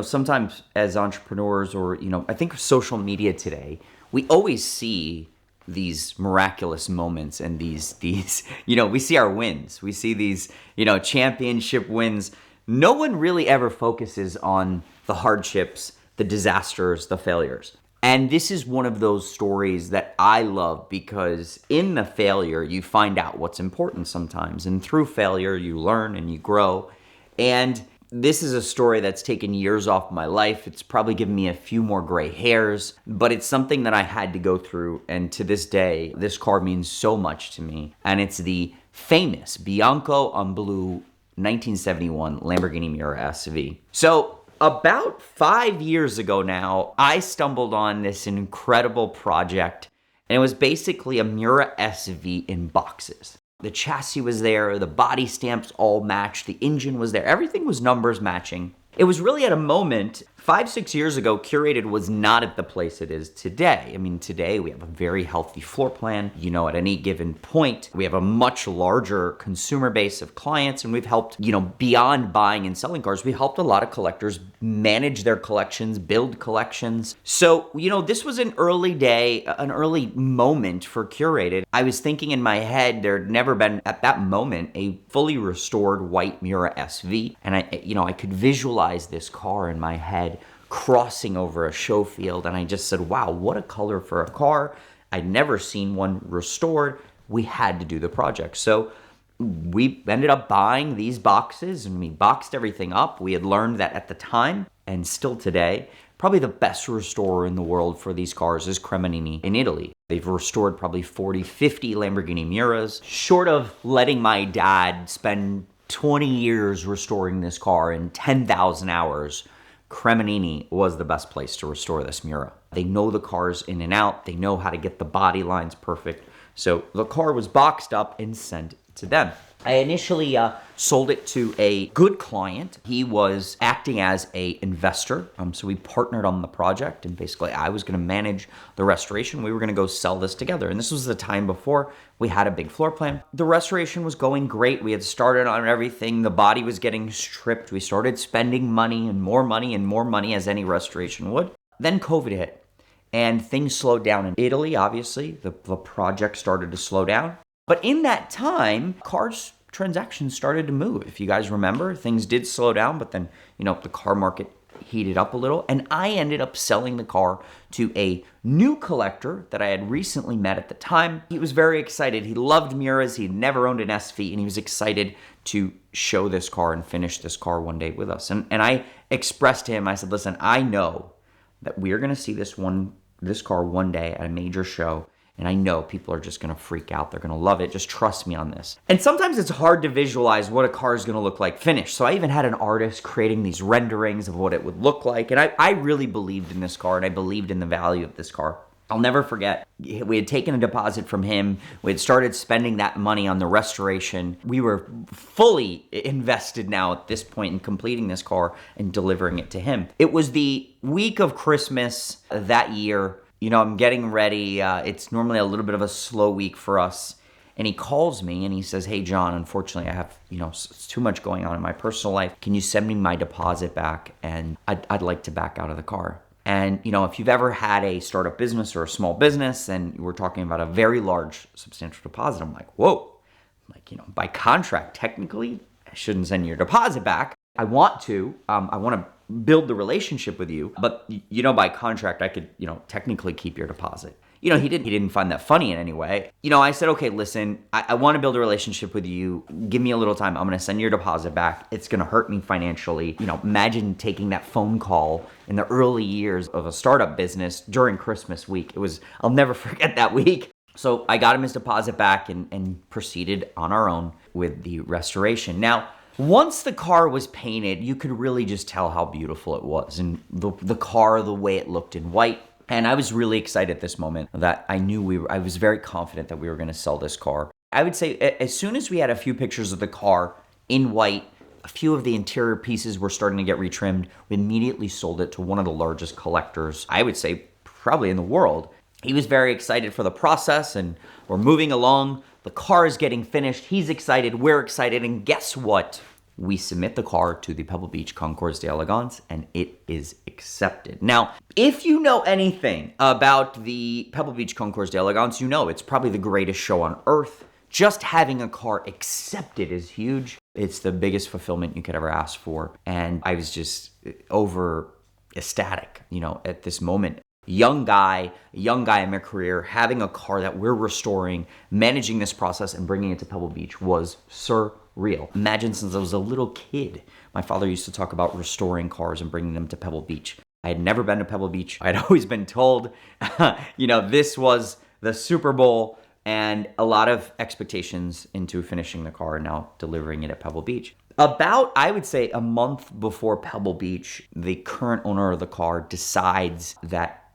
sometimes as entrepreneurs or, I think social media today, we always see these miraculous moments and these, we see our wins. We see these, championship wins. No one really ever focuses on the hardships, the disasters, the failures. And this is one of those stories that I love because in the failure, you find out what's important sometimes. And through failure, you learn and you grow. And this is a story that's taken years off my life. It's probably given me a few more gray hairs, but it's something that I had to go through. And to this day, this car means so much to me. And it's the famous Bianco on Blue 1971 Lamborghini Mura SUV. So about 5 years ago now, I stumbled on this incredible project, and it was basically a Mura SUV in boxes. The chassis was there, the body stamps all matched, the engine was there, everything was numbers matching. It was really at a moment, 5-6 years ago, Curated was not at the place it is today. I mean, today we have a very healthy floor plan. At any given point, we have a much larger consumer base of clients, and we've helped, beyond buying and selling cars, we helped a lot of collectors manage their collections, build collections. So, this was an early day, an early moment for Curated. I was thinking in my head, there had never been, at that moment, a fully restored white Mura SV, and I could visualize this car in my head crossing over a show field, and I just said, wow, what a color for a car. I'd never seen one restored. We had to do the project. So we ended up buying these boxes, and we boxed everything up. We had learned that at the time, and still today, probably the best restorer in the world for these cars is Cremonini in Italy. They've restored probably 40, 50 Lamborghini Miras. Short of letting my dad spend 20 years restoring this car in 10,000 hours, Cremonini was the best place to restore this Mura. They know the cars in and out. They know how to get the body lines perfect. So the car was boxed up and sent to them. I initially sold it to a good client. He was acting as an investor. So we partnered on the project, and basically I was going to manage the restoration. We were going to go sell this together. And this was the time before we had a big floor plan. The restoration was going great. We had started on everything. The body was getting stripped. We started spending money and more money as any restoration would. Then COVID hit and things slowed down in Italy. Obviously, the project started to slow down. But in that time, cars transactions started to move. If you guys remember, things did slow down, but then, the car market heated up a little. And I ended up selling the car to a new collector that I had recently met at the time. He was very excited. He loved Muras. He'd never owned an SV, and he was excited to show this car and finish this car one day with us. And I expressed to him, I said, listen, I know that we're going to see this car one day at a major show. And I know people are just going to freak out. They're going to love it. Just trust me on this. And sometimes it's hard to visualize what a car is going to look like finished. So I even had an artist creating these renderings of what it would look like. And I really believed in this car, and I believed in the value of this car. I'll never forget, we had taken a deposit from him. We had started spending that money on the restoration. We were fully invested now at this point in completing this car and delivering it to him. It was the week of Christmas that year. I'm getting ready. It's normally a little bit of a slow week for us. And he calls me and he says, hey, John, unfortunately, I have, too much going on in my personal life. Can you send me my deposit back? And I'd like to back out of the car. And, if you've ever had a startup business or a small business and we're talking about a very large, substantial deposit, I'm like, whoa. By contract, technically, I shouldn't send your deposit back. I want to build the relationship with you, but by contract, I could, technically keep your deposit. He didn't find that funny in any way. I said, okay, listen, I want to build a relationship with you. Give me a little time. I'm going to send your deposit back. It's going to hurt me financially. Imagine taking that phone call in the early years of a startup business during Christmas week. I'll never forget that week. So I got him his deposit back and proceeded on our own with the restoration. Now, once the car was painted, you could really just tell how beautiful it was. And the car, the way it looked in white. And I was really excited at this moment that I was very confident that we were going to sell this car. I would say as soon as we had a few pictures of the car in white, a few of the interior pieces were starting to get retrimmed, we immediately sold it to one of the largest collectors, I would say probably in the world. He was very excited for the process, and we're moving along. The car is getting finished. He's excited. We're excited. And guess what? We submit the car to the Pebble Beach Concours d'Elegance, and it is accepted. Now, if you know anything about the Pebble Beach Concours d'Elegance, you know it's probably the greatest show on earth. Just having a car accepted is huge. It's the biggest fulfillment you could ever ask for. And I was just over ecstatic, at this moment. Young guy in my career, having a car that we're restoring, managing this process and bringing it to Pebble Beach was surreal. Imagine since I was a little kid, my father used to talk about restoring cars and bringing them to Pebble Beach. I had never been to Pebble Beach. I'd always been told, this was the Super Bowl, and a lot of expectations into finishing the car and now delivering it at Pebble Beach. About, I would say, a month before Pebble Beach, the current owner of the car decides that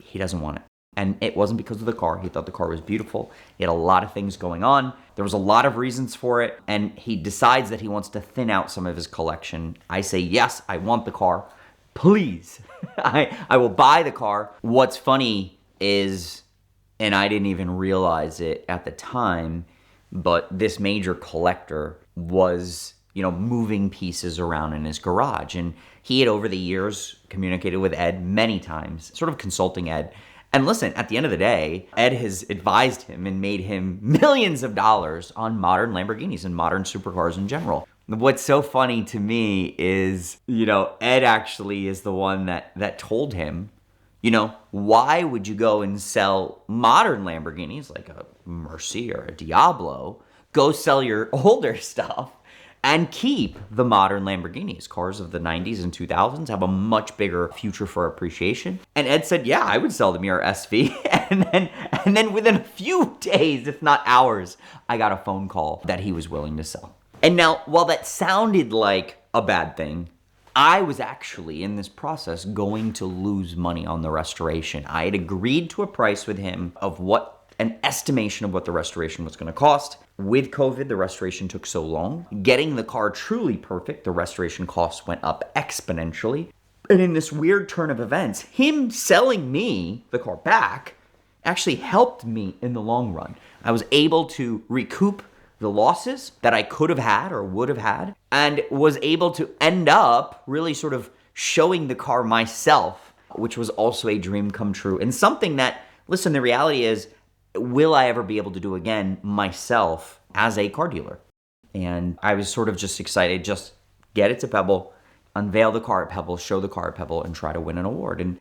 he doesn't want it. And it wasn't because of the car. He thought the car was beautiful. He had a lot of things going on. There was a lot of reasons for it. And he decides that he wants to thin out some of his collection. I say, yes, I want the car. Please. I will buy the car. What's funny is, and I didn't even realize it at the time, but this major collector was, moving pieces around in his garage. And he had, over the years, communicated with Ed many times, sort of consulting Ed. And listen, at the end of the day, Ed has advised him and made him millions of dollars on modern Lamborghinis and modern supercars in general. What's so funny to me is, Ed actually is the one that told him, why would you go and sell modern Lamborghinis like a Mercy or a Diablo? Go sell your older stuff and keep the modern Lamborghinis. Cars of the 90s and 2000s have a much bigger future for appreciation. And Ed said, yeah, I would sell the Mura SV. and then within a few days, if not hours, I got a phone call that he was willing to sell. And now, while that sounded like a bad thing, I was actually, in this process, going to lose money on the restoration. I had agreed to a price with him of an estimation of what the restoration was going to cost. With COVID, the restoration took so long. Getting the car truly perfect, the restoration costs went up exponentially. And in this weird turn of events, him selling me the car back actually helped me in the long run. I was able to recoup the losses that I could have had or would have had, and was able to end up really sort of showing the car myself, which was also a dream come true. And something that, listen, the reality is, will I ever be able to do again myself as a car dealer? And I was sort of just excited, just get it to Pebble, unveil the car at Pebble, show the car at Pebble, and try to win an award. And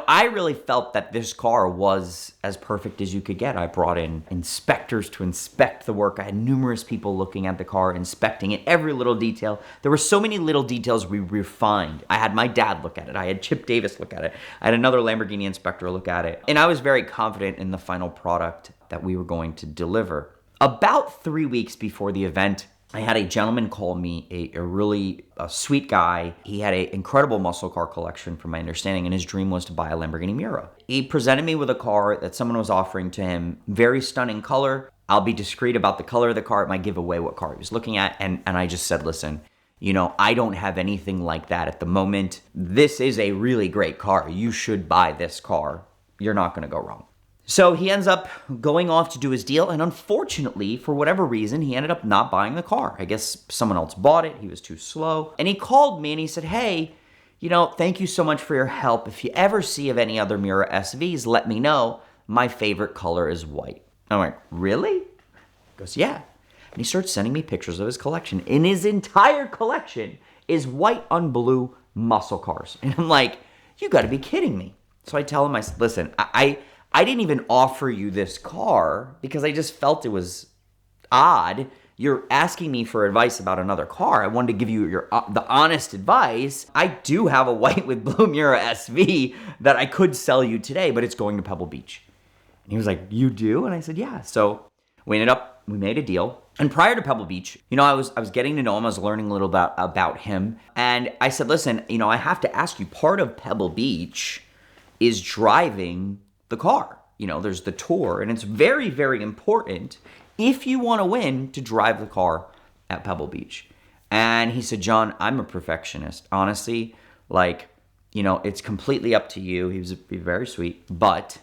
I really felt that this car was as perfect as you could get. I brought in inspectors to inspect the work. I had numerous people looking at the car, inspecting it, every little detail. There were so many little details we refined. I had my dad look at it. I had Chip Davis look at it. I had another Lamborghini inspector look at it. And I was very confident in the final product that we were going to deliver. About 3 weeks before the event, I had a gentleman call me, a really sweet guy. He had an incredible muscle car collection, from my understanding, and his dream was to buy a Lamborghini Mura. He presented me with a car that someone was offering to him, very stunning color. I'll be discreet about the color of the car. It might give away what car he was looking at. And I just said, listen, I don't have anything like that at the moment. This is a really great car. You should buy this car. You're not going to go wrong. So he ends up going off to do his deal, and unfortunately, for whatever reason, he ended up not buying the car. I guess someone else bought it. He was too slow. And he called me and he said, hey, thank you so much for your help. If you ever see of any other Mura SVs, let me know. My favorite color is white. I'm like, really? He goes, yeah. And he starts sending me pictures of his collection. And his entire collection is white on blue muscle cars. And I'm like, you got to be kidding me. So I tell him, I said, listen, I didn't even offer you this car because I just felt it was odd. You're asking me for advice about another car. I wanted to give you the honest advice. I do have a white with blue Mura SV that I could sell you today, but it's going to Pebble Beach. And he was like, you do? And I said, yeah. So we made a deal. And prior to Pebble Beach, I was getting to know him. I was learning a little about him. And I said, listen, I have to ask you, part of Pebble Beach is driving the car. There's the tour, and it's very, very important if you want to win to drive the car at Pebble Beach. And he said, John, I'm a perfectionist. Honestly, it's completely up to you. He was very sweet, but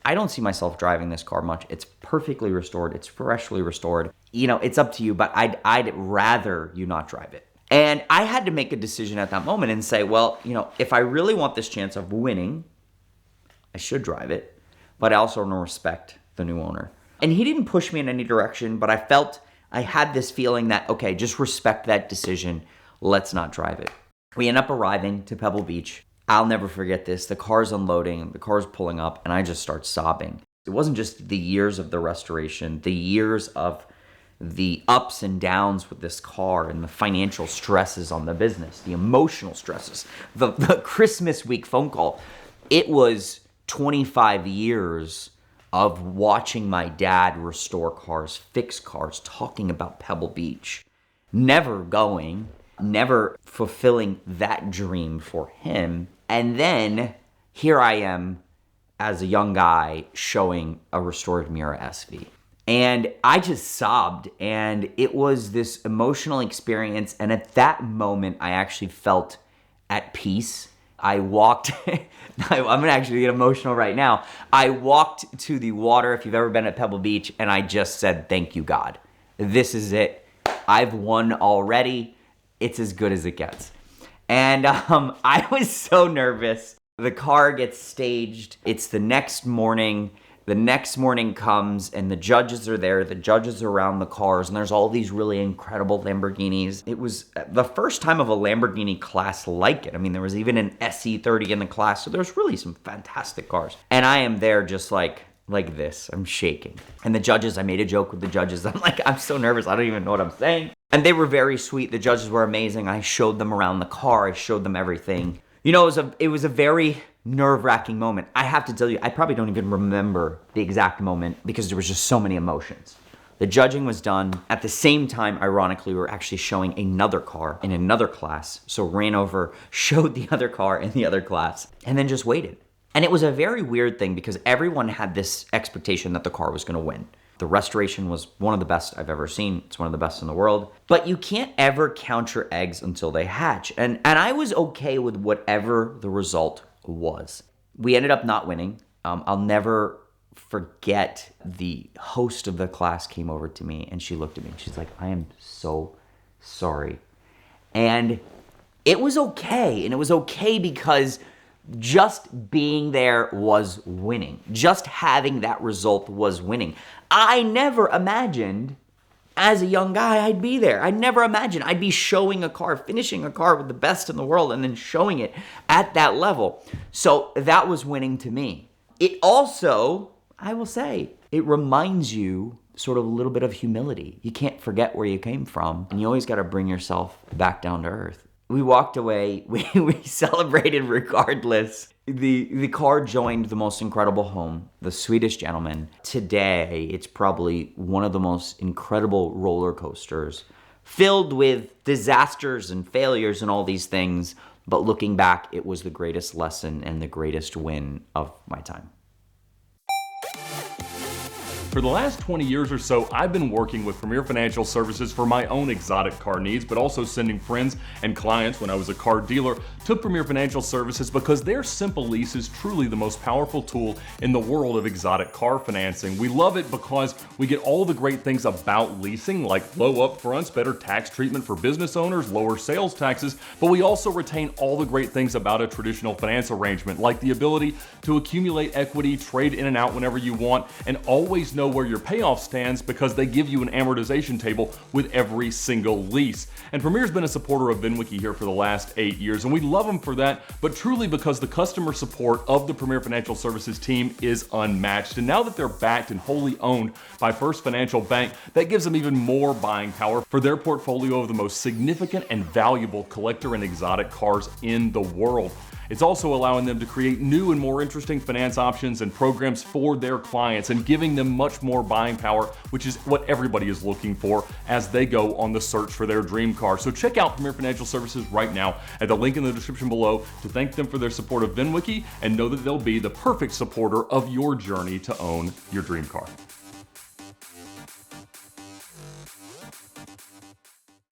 I don't see myself driving this car much. It's perfectly restored. It's freshly restored. It's up to you, but I'd rather you not drive it. And I had to make a decision at that moment and say, well, if I really want this chance of winning, I should drive it, but I also want to respect the new owner. And he didn't push me in any direction, but I had this feeling that, okay, just respect that decision. Let's not drive it. We end up arriving to Pebble Beach. I'll never forget this. The car's unloading, the car's pulling up, and I just start sobbing. It wasn't just the years of the restoration, the years of the ups and downs with this car and the financial stresses on the business, the emotional stresses, the Christmas week phone call. It was 25 years of watching my dad restore cars, fix cars, talking about Pebble Beach, never going, never fulfilling that dream for him. And then here I am as a young guy showing a restored Mura SUV. And I just sobbed, and it was this emotional experience. And at that moment, I actually felt at peace. I walked, I'm gonna actually get emotional right now. I walked to the water, if you've ever been at Pebble Beach, and I just said, thank you, God. This is it. I've won already. It's as good as it gets. And I was so nervous. The car gets staged. It's the next morning. The next morning comes and the judges are there. The judges are around the cars and there's all these really incredible Lamborghinis. It was the first time of a Lamborghini class like it. I mean, there was even an SE30 in the class. So there's really some fantastic cars. And I am there just like this. I'm shaking. And the judges, I made a joke with the judges. I'm so nervous. I don't even know what I'm saying. And they were very sweet. The judges were amazing. I showed them around the car. I showed them everything. It was a very nerve-wracking moment. I have to tell you, I probably don't even remember the exact moment because there was just so many emotions. The judging was done. At the same time, ironically, we were actually showing another car in another class. So ran over, showed the other car in the other class, and then just waited. And it was a very weird thing because everyone had this expectation that the car was going to win. The restoration was one of the best I've ever seen. It's one of the best in the world. But you can't ever count your eggs until they hatch. And I was okay with whatever the result was. We ended up not winning. I'll never forget the host of the class came over to me and she looked at me and she's like, I am so sorry. And it was okay. And it was okay because just being there was winning. Just having that result was winning. I never imagined as a young guy I'd be there. I never imagined I'd be showing a car, finishing a car with the best in the world and then showing it at that level. So that was winning to me. It also, I will say, it reminds you sort of a little bit of humility. You can't forget where you came from and you always got to bring yourself back down to earth. We walked away, we celebrated regardless. The car joined the most incredible home, the Swedish gentleman. Today, it's probably one of the most incredible roller coasters, filled with disasters and failures and all these things. But looking back, it was the greatest lesson and the greatest win of my time. For the last 20 years or so, I've been working with Premier Financial Services for my own exotic car needs, but also sending friends and clients when I was a car dealer to Premier Financial Services because their simple lease is truly the most powerful tool in the world of exotic car financing. We love it because we get all the great things about leasing, like low upfronts, better tax treatment for business owners, lower sales taxes, but we also retain all the great things about a traditional finance arrangement, like the ability to accumulate equity, trade in and out whenever you want, and always know where your payoff stands because they give you an amortization table with every single lease. And Premier's been a supporter of VINwiki here for the last 8 years, and we love them for that, but truly because the customer support of the Premier Financial Services team is unmatched. And now that they're backed and wholly owned by First Financial Bank, that gives them even more buying power for their portfolio of the most significant and valuable collector and exotic cars in the world. It's also allowing them to create new and more interesting finance options and programs for their clients and giving them much more buying power, which is what everybody is looking for as they go on the search for their dream car. So check out Premier Financial Services right now at the link in the description below to thank them for their support of VINwiki and know that they'll be the perfect supporter of your journey to own your dream car.